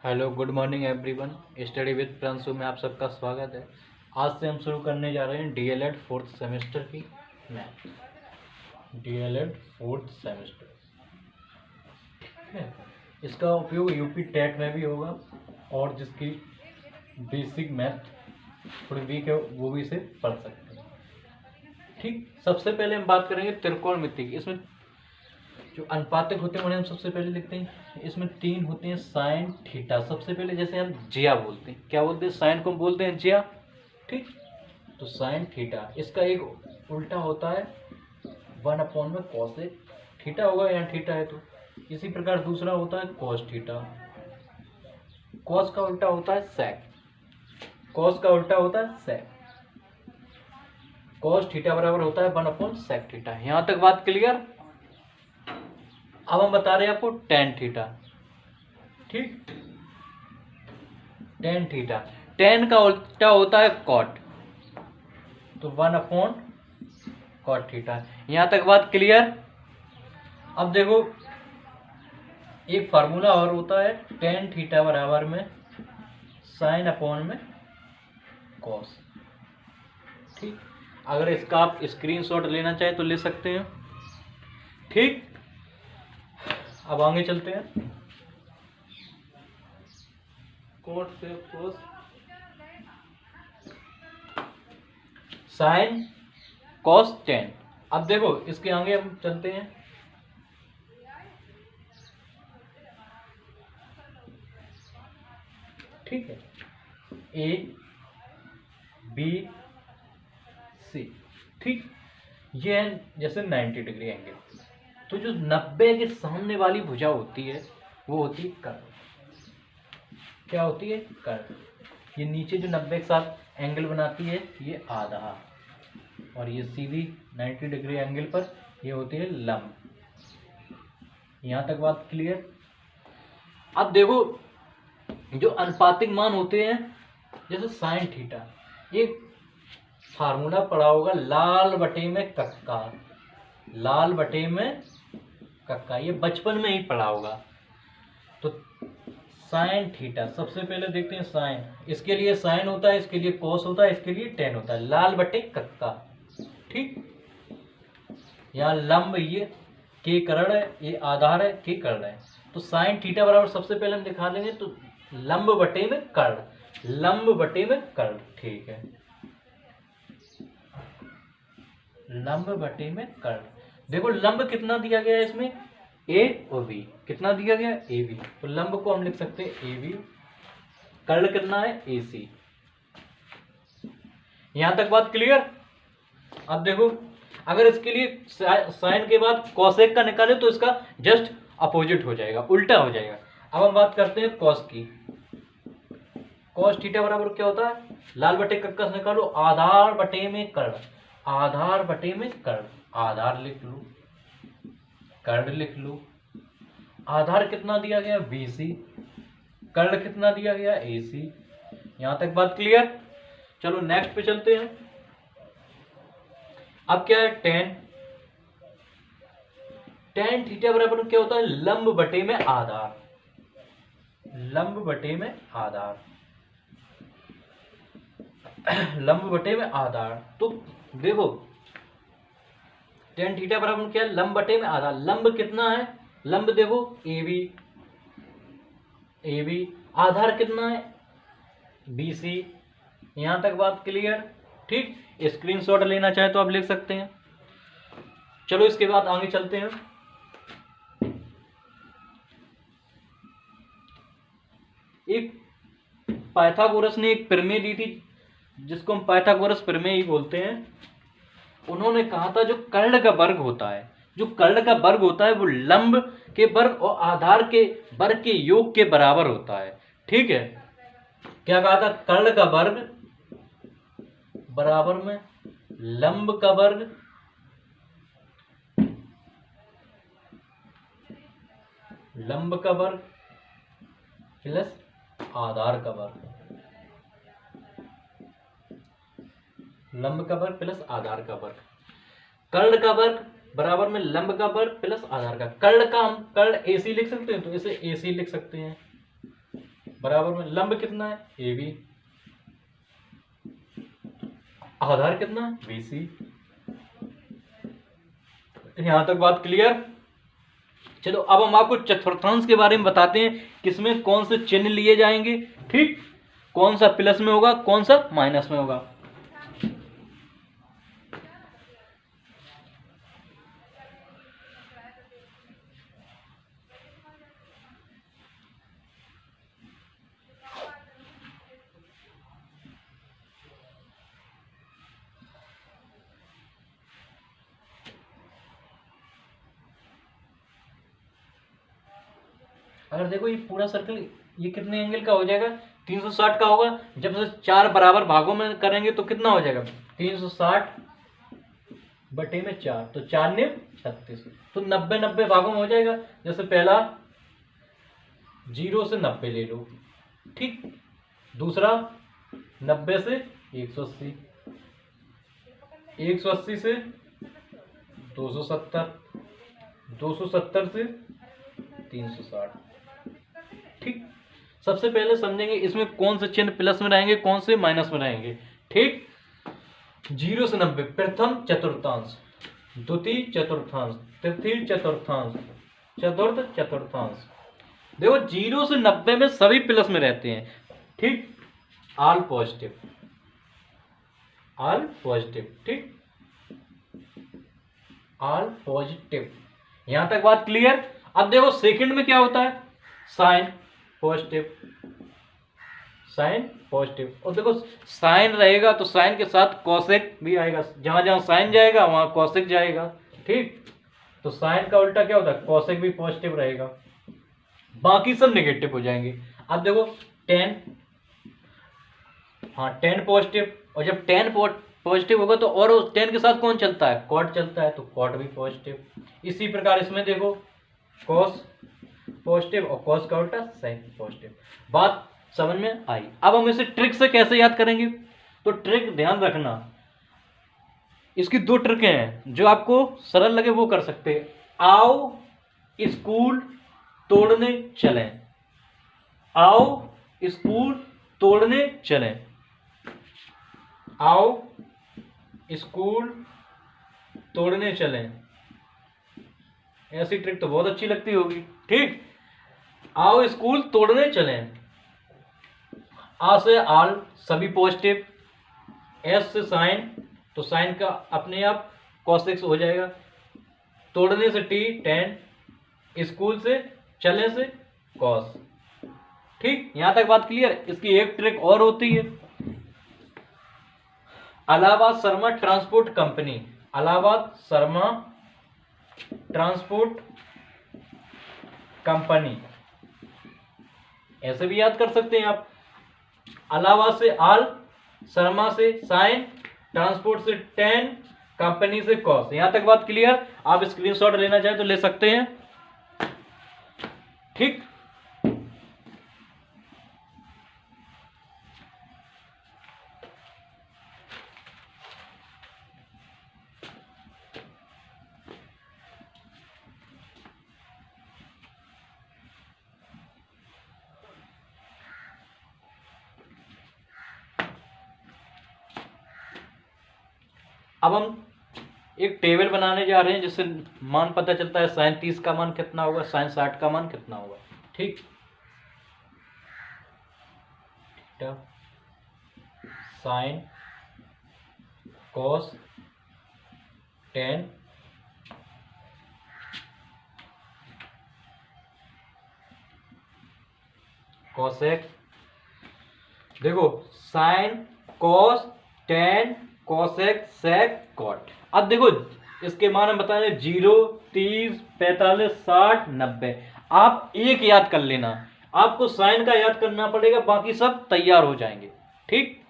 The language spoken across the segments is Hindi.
Hello good morning everyone. Study with Pranshu में आप सबका स्वागत है। आज से हम शुरू करने जा रहे हैं डीएलएड फोर्थ सेमेस्टर की मैथ। डीएलएड फोर्थ सेमेस्टर, ठीक है। इसका उपयोग यूपी टेट में भी होगा और जिसकी बेसिक मैथ थोड़ी वीक है वो भी इसे पढ़ सकते हैं, ठीक। सबसे पहले हम बात करेंगे त्रिकोणमिति की। इसमें जो अनुपातिक होते हैं उन्हें हम सबसे पहले लिखते हैं। इसमें तीन होते हैं साइन थीटा। सबसे पहले जैसे हम जिया बोलते हैं, क्या बोलते हैं? साइन को हम बोलते हैं जिया, ठीक। तो साइन थीटा, इसका एक उल्टा होता है 1/में कॉसेक थीटा होगा, यहाँ थीटा है तो। इसी प्रकार दूसरा होता है कॉस थीटा। कॉस का उल्टा होता है सेक। कॉस का उल्टा होता है सेक। कॉस थीटा बराबर होता है 1/सेक थीटा। यहाँ तक बात क्लियर। अब हम बता रहे हैं आपको टेन थीटा, ठीक। टेन थीटा, टेन का उल्टा होता है कॉट, तो 1/कॉट थीटा। यहां तक बात क्लियर। अब देखो एक फार्मूला और होता है टेन थीटा बराबर में साइन अपॉन में कॉस, ठीक। अगर इसका आप स्क्रीनशॉट लेना चाहे तो ले सकते हैं, ठीक। अब आगे चलते हैं। कोट से कोस साइन कॉस टेन। अब देखो इसके आगे हम चलते हैं। ठीक है, ए बी सी, ठीक। ये है जैसे 90 डिग्री एंगल। तो जो 90 के सामने वाली भुजा होती है वो होती है कर्व। क्या होती है? कर्व। ये नीचे जो 90 के साथ एंगल बनाती है ये आधा, और ये सीधी 90 डिग्री एंगल पर ये होती है लंब। यहां तक बात क्लियर। अब देखो जो अनुपातिक मान होते हैं जैसे साइन थीटा, ये फार्मूला पढ़ा होगा लाल बटे में कक्का। लाल बटे में कक्का, ये बचपन में ही पढ़ा होगा। तो साइन थीटा, सबसे पहले देखते हैं साइन। इसके लिए साइन होता है, इसके लिए कॉस होता है, इसके लिए टेन होता है। लाल बटे कक्का, ठीक। यहाँ लंब ये के करण है, ये आधार है, के कर्ण है। तो साइन थीटा बराबर सबसे पहले हम दिखा लेंगे तो लंब बटे में कर्ण। लंब बटे में कर्ण, ठीक है। लंब बटे में कर्ण। देखो लंब कितना दिया गया है इसमें? ए और बी। कितना दिया गया? A B. तो लंब को हम लिख सकते हैं ए बी। कर्ण कितना है? ए सी। यहां तक बात क्लियर। अब देखो अगर इसके लिए साइन के बाद कॉसेक का निकाले तो इसका जस्ट अपोजिट हो जाएगा, उल्टा हो जाएगा। अब हम बात करते हैं कॉस की। कॉस थीटा बराबर क्या होता है? लाल बटे कक्का से निकालो आधार बटे में कर्ण। आधार बटे में कर्ण, आधार लिख लो, कर्ण लिख लो। आधार कितना दिया गया? BC। कर्ण कितना दिया गया? AC। यहां तक बात क्लियर। चलो नेक्स्ट पे चलते हैं। अब क्या है? टेन। टेन थीटा बराबर क्या होता है? लंब बटे में आधार। लंब बटे में आधार। लंब बटे में आधार। तो देखो टेन थीटा बराबर क्या है? लंब बटे में आधार। लंब कितना है? लंब देखो AB। AB। आधार कितना है? BC। यहां तक बात क्लियर, ठीक। स्क्रीनशॉट लेना चाहे तो आप लिख सकते हैं। चलो इसके बाद आगे चलते हैं। एक पाइथागोरस ने एक प्रमेय दी थी जिसको हम पाइथागोरस प्रमेय ही बोलते हैं। उन्होंने कहा था जो कर्ण का वर्ग होता है, जो कर्ण का वर्ग होता है वो लंब के वर्ग और आधार के वर्ग के योग के बराबर होता है, ठीक है। क्या कहा था? कर्ण का वर्ग बराबर में लंब का वर्ग प्लस आधार का वर्ग। लंब का वर्ग प्लस आधार का वर्ग। कर्ण का वर्ग बराबर में लंब का वर्ग प्लस आधार का। कर्ण का हम कर्ण AC लिख सकते हैं तो इसे AC लिख सकते हैं। बराबर में लंब कितना है ए बी, आधार कितना है बी सी। यहां तक बात क्लियर। चलो अब हम आपको चतुर्थांश के बारे में बताते हैं, किसमें कौन से चिन्ह लिए जाएंगे, ठीक, कौन सा प्लस में होगा कौन सा माइनस में होगा। अगर देखो ये पूरा सर्कल ये कितने एंगल का हो जाएगा 360 का होगा। जब से 4 बराबर भागों में करेंगे तो कितना हो जाएगा 360 बटे में 4, तो 4 ने 36, तो 90 भागों में हो जाएगा। जैसे पहला 0 से 90 ले लो, ठीक, दूसरा 90 से 180, 180 से 270, 270 से 360, ठीक। सबसे पहले समझेंगे इसमें कौन से चिन्ह प्लस में रहेंगे कौन से माइनस में रहेंगे, ठीक। 0 से 90 प्रथम चतुर्थांश, द्वितीय चतुर्थांश, तृतीय चतुर्थांश, चतुर्थ चतुर्थांश। देखो 0 से 90 में सभी प्लस में रहते हैं, ठीक, ऑल पॉजिटिव, ऑल पॉजिटिव, ठीक, ऑल पॉजिटिव। यहां तक बात क्लियर। अब देखो सेकंड में क्या होता है साइन पॉजिटिव, साइन पॉजिटिव, और देखो साइन रहेगा तो साइन के साथ कॉसेक भी आएगा, जहां जहां साइन जाएगा वहां कॉसेक जाएगा, ठीक। तो साइन का उल्टा क्या होता है कॉसेक भी पॉजिटिव रहेगा, बाकी सब नेगेटिव हो जाएंगे। अब देखो टेन, हाँ टेन पॉजिटिव, और जब टेन पॉजिटिव होगा तो और उस टेन के साथ कौन चलता है कॉट चलता है, तो कॉट भी पॉजिटिव। इसी प्रकार इसमें देखो कॉस पॉजिटिव और कॉस का उल्टा साइन पॉजिटिव। बात समझ में आई। अब हम इसे ट्रिक से कैसे याद करेंगे, तो ट्रिक ध्यान रखना, इसकी दो ट्रिक हैं जो आपको सरल लगे वो कर सकते हैं। आओ स्कूल तोड़ने चलें, आओ स्कूल तोड़ने चलें, आओ स्कूल तोड़ने चलें। ऐसी ट्रिक तो बहुत अच्छी लगती होगी, ठीक। आओ स्कूल तोड़ने चलें, आ से आल सभी पॉजिटिव, एस से साइन, तो साइन का अपने आप कॉसेक्स हो जाएगा, तोड़ने से टी टेन, स्कूल से चले से कॉस, ठीक। यहां तक बात क्लियर। इसकी एक ट्रिक और होती है, Allahabad Sharma transport company, Allahabad Sharma transport company, ऐसे भी याद कर सकते हैं आप। इलाहाबाद से आल, शर्मा से साइन, ट्रांसपोर्ट से टेन, कंपनी से कॉस। यहां तक बात क्लियर। आप स्क्रीनशॉट लेना चाहें तो ले सकते हैं, ठीक। अब हम एक टेबल बनाने जा रहे हैं जिससे मान पता चलता है साइन 30 का मान कितना होगा, साइन 60 का मान कितना होगा, ठीक। साइन कॉस टेन कॉसेक, देखो sine cos tan cosec sec cot. अब देखो इसके मान हम बता रहे 0 30 45 60 90। आप एक याद कर लेना, आपको साइन का याद करना पड़ेगा, बाकी सब तैयार हो जाएंगे, ठीक।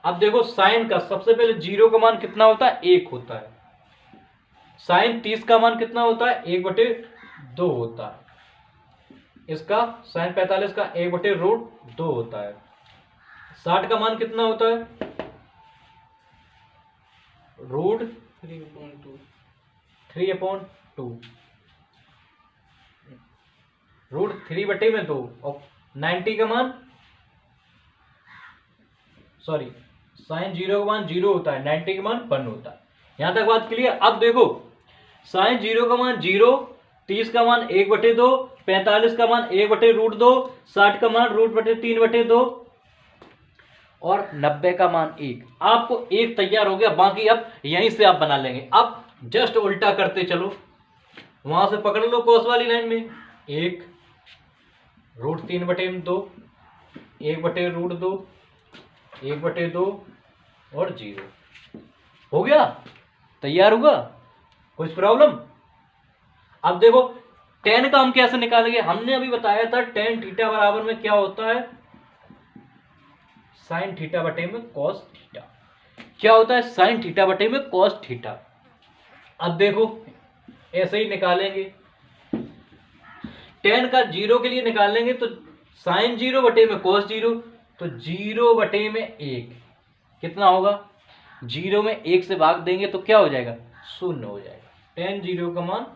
अब देखो साइन का सबसे पहले 0 का मान कितना होता है 1 होता है, साइन 30 का मान कितना होता है 1/2 होता है, इसका साइन 45 का 1/√2 होता है, 60 का मान कितना होता है √3/2, √3/2, और 90 का मान सॉरी साइन 0 का मान 0 होता है, 90 का मान 1 होता है। यहां तक बात क्लियर। अब देखो साइन 0 का मान 0, 30 का मान 1/2, 45 का मान 1/√2, 60 का मान √3/2 और 90 का मान 1। आपको एक तैयार हो गया, बाकी अब यहीं से आप बना लेंगे। अब जस्ट उल्टा करते चलो, वहां से पकड़ लो कोस वाली लाइन में, 1 √3/2, 1/√2, 1/2 और 0 हो गया, तैयार होगा, कुछ प्रॉब्लम। अब देखो tan का हम कैसे निकालेंगे, हमने अभी बताया था tan थीटा बराबर में क्या होता है, साइन थीटा बटे में कॉस थीटा। क्या होता है, साइन थीटा बटे में कॉस थीटा। अब देखो ऐसे ही निकालेंगे, tan का 0 के लिए निकालेंगे तो साइन 0 बटे में कॉस 0, तो 0 बटे में 1 कितना होगा, 0 में 1 से भाग देंगे तो क्या हो जाएगा, 0 हो जाएगा। tan 0 का मान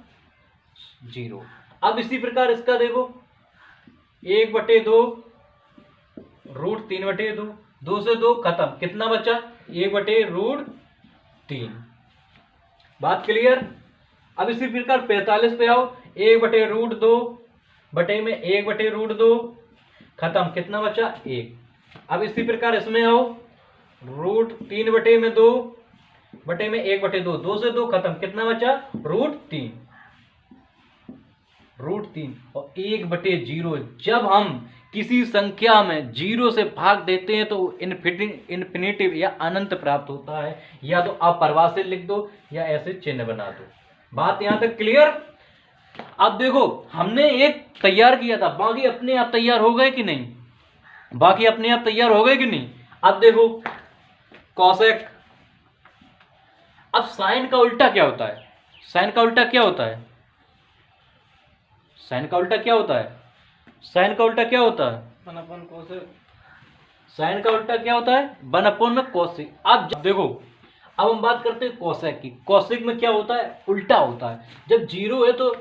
0। अब इसी प्रकार इसका देखो 1/2 √3/2, 2 से 2 खत्म, कितना बचा 1/√3। बात क्लियर। अब इसी प्रकार 45 पे आओ, 1/√2 बटे में 1/√2 खत्म, कितना बचा 1। अब इसी प्रकार इसमें आओ, √3/2 बटे में 1/2, 2 से 2 खत्म, कितना बचा √3 और 1/0। जब हम किसी संख्या में 0 से भाग देते हैं तो इन्फिनिटिव या अनंत प्राप्त होता है। या तो आप परिभाषित लिख दो या ऐसे चिन्ह बना दो। बात यहां तक क्लियर। अब देखो हमने एक तैयार किया था, बाकी अपने आप तैयार हो गए कि नहीं, बाकी अपने आप तैयार हो गए कि नहीं। अब देखो कॉसेक। अब साइन का उल्टा क्या होता है, साइन का उल्टा क्या होता है, साइन का उल्टा क्या होता है, साइन का उल्टा क्या होता है, 1 कोसेक। साइन का उल्टा क्या होता है, 1 में कोसेक। अब देखो अब हम बात करते हैं कोसेक की। कोसेक में क्या होता है, उल्टा होता है। जब 0 है तो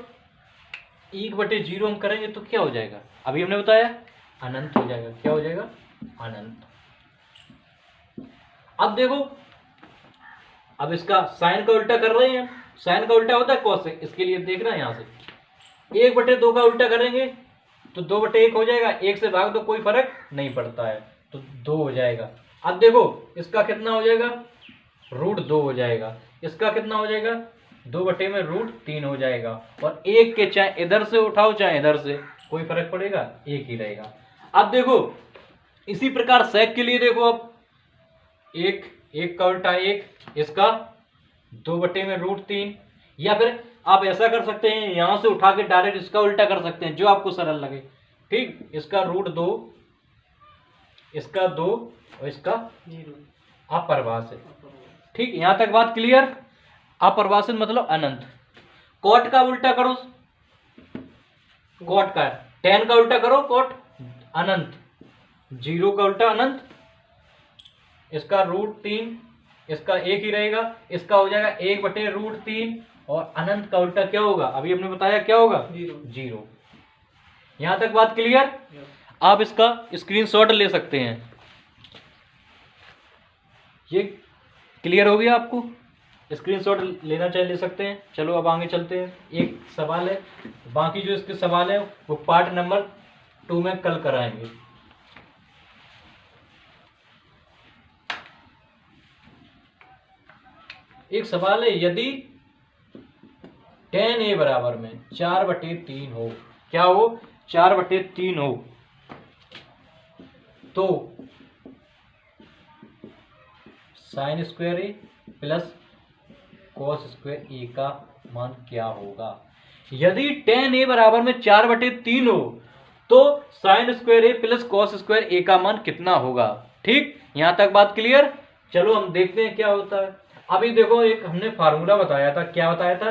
1/0 हम करेंगे तो क्या हो जाएगा, अभी हमने बताया अनंत हो जाएगा। क्या हो जाएगा, अनंत। अब देखो अब इसका साइन का उल्टा कर रहे हैं, साइन का उल्टा होता है कोसेक। इसके लिए देखना यहां से 1/2 का उल्टा करेंगे तो 2/1 हो जाएगा, 1 से भाग दो कोई फर्क नहीं पड़ता है तो 2 हो जाएगा। अब देखो इसका कितना हो जाएगा, √2 हो जाएगा। इसका कितना हो जाएगा, 2/√3 हो जाएगा। और 1 के चाहे इधर से उठाओ चाहे इधर से, कोई फर्क पड़ेगा, 1 ही रहेगा। अब देखो इसी प्रकार सेक के लिए देखो, अब 1 का उल्टा 1, इसका 2/√3। या फिर आप ऐसा कर सकते हैं, यहां से उठा के डायरेक्ट इसका उल्टा कर सकते हैं, जो आपको सरल लगे। ठीक, इसका √2, इसका 2 और इसका 0 अपरिभाषित। ठीक, यहां तक बात क्लियर। अपरिभाषित मतलब अनंत। कॉट का उल्टा करो, कॉट का tan का उल्टा करो, कॉट अनंत, 0 का उल्टा अनंत, इसका √3, इसका 1 ही रहेगा, इसका हो जाएगा 1/√3 और अनंत का उल्टा क्या होगा, अभी हमने बताया क्या होगा, 0। यहां तक बात क्लियर। आप इसका स्क्रीनशॉट ले सकते हैं। ये क्लियर हो गया आपको, स्क्रीनशॉट लेना चाहे ले सकते हैं। चलो अब आगे चलते हैं, एक सवाल है, बाकी जो इसके सवाल है वो पार्ट नंबर 2 में कल कराएंगे। एक सवाल है, यदि tan a बराबर में 4/3 हो, क्या हो, 4/3 हो, तो साइन स्क्वायर ए प्लस कॉस स्क्वायर ए का मान क्या होगा। यदि tan a बराबर में 4/3 हो तो साइन स्क्वायर ए प्लस कॉस स्क्वायर ए का मान कितना होगा। ठीक, यहां तक बात क्लियर। चलो हम देखते हैं क्या होता है। अभी देखो एक हमने फार्मूला बताया था, क्या बताया था,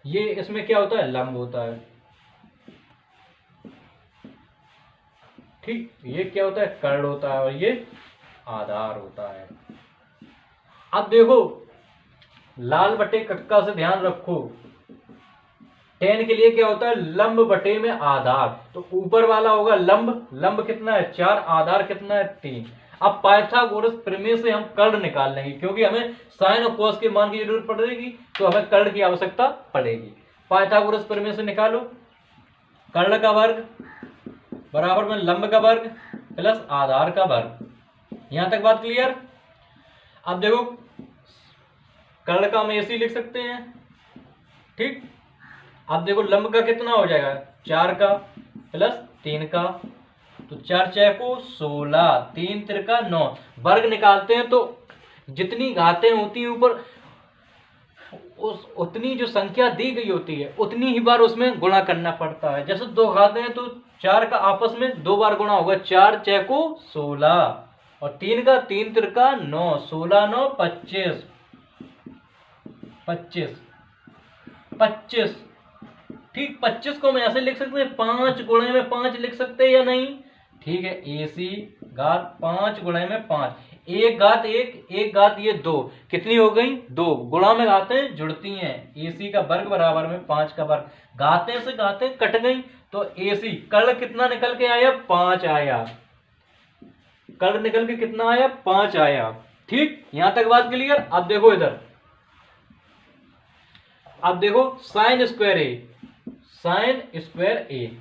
ये इसमें क्या होता है, लंब होता है। ठीक, ये क्या होता है, कर्ण होता है और ये आधार होता है। अब देखो लाल बटे कक्का से ध्यान रखो, tan के लिए क्या होता है, लंब बटे में आधार। तो ऊपर वाला होगा लंब, लंब कितना है 4, आधार कितना है 3। अब पाइथागोरस प्रमेय से हम कर्ण निकाल लेंगे, क्योंकि हमें साइन और कॉस के मान की जरूरत पड़ेगी, तो हमें कर्ण की आवश्यकता पड़ेगी। पाइथागोरस प्रमेय से निकालो, कर्ण का वर्ग बराबर में लंब का वर्ग प्लस आधार का वर्ग। यहां तक बात क्लियर। अब देखो कर्ण का हम ऐसे ही लिख सकते हैं, ठीक। अब देखो लंब का कितना हो जाएगा, 4 का प्लस 3 का, तो 4 चौको 16, 3 तिरका 9। वर्ग निकालते हैं तो जितनी घातें होती हैं ऊपर उतनी जो संख्या दी गई होती है उतनी ही बार उसमें गुणा करना पड़ता है। जैसे 2 घातें हैं तो 4 का आपस में 2 बार गुणा होगा, 4 चौको 16 और 3 का 3 तिरका 9, 16 9 25, 25, ठीक। 25 को मैं ऐसे लिख सकते हैं, 5 गुणे में 5 लिख सकते हैं या नहीं, ठीक है। AC घात 5 गुणे में 5, एक घात एक घात ये 2, कितनी हो गई 2, गुणा में घातें जुड़ती हैं। AC का वर्ग बराबर में 5 का वर्ग, घातें से घातें कट गई तो AC कर्ण कितना निकल के आया, 5 आया। कर्ण निकल के कितना आया, 5 आया, ठीक। यहां तक बात क्लियर। अब देखो इधर, अब देखो साइन स्क्वायर ए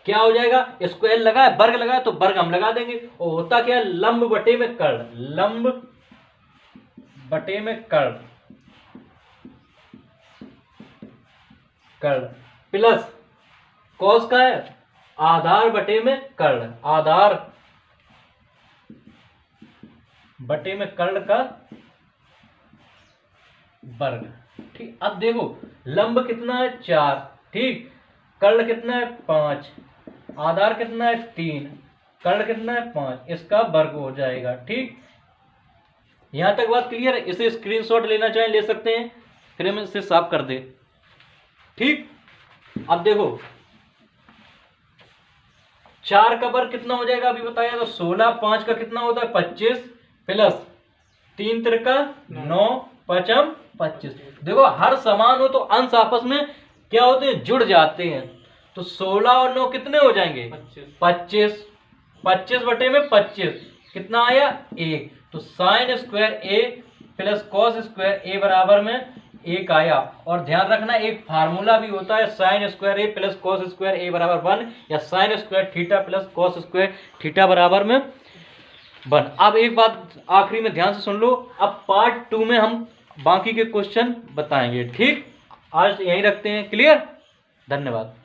क्या हो जाएगा, स्क्वायर लगा है वर्ग लगा है तो वर्ग हम लगा देंगे, और होता क्या है लंब बटे में कर्ण, लंब बटे में कर्ण प्लस कॉस का है आधार बटे में कर्ण, आधार बटे में कर्ण का वर्ग, ठीक। अब देखो लंब कितना है 4, ठीक। कर्ण कितना है 5, आधार कितना है 3, कर्ण कितना है 5, इसका वर्ग हो जाएगा, ठीक। यहां तक बात क्लियर है। इसे स्क्रीनशॉट लेना चाहें ले सकते हैं, फिर हम इसे साफ कर दे, ठीक। अब देखो 4 का वर्ग कितना हो जाएगा अभी बताया, तो 16, 5 का कितना होता है 25 प्लस 3 तिरका 9, 5 25। देखो हर समान हो तो अंश आपस में क्या होते हैं, जुड़ जाते हैं, तो 16 और 9 कितने हो जाएंगे 25, 25 बटे में 25 कितना आया 1, तो साइन स्क्वायर ए प्लस कॉस स्क्वायर ए बराबर में 1 आया। और ध्यान रखना एक फार्मूला भी होता है, साइन स्क्वायर ए प्लस कॉस स्क्वायर ए बराबर 1, या sine square theta plus cos square theta बराबर में 1। अब एक बात आखिरी में ध्यान से सुन लो, अब पार्ट 2 में हम बाकी के क्वेश्चन बताएंगे, ठीक। आज यहीं रखते हैं, क्लियर। धन्यवाद।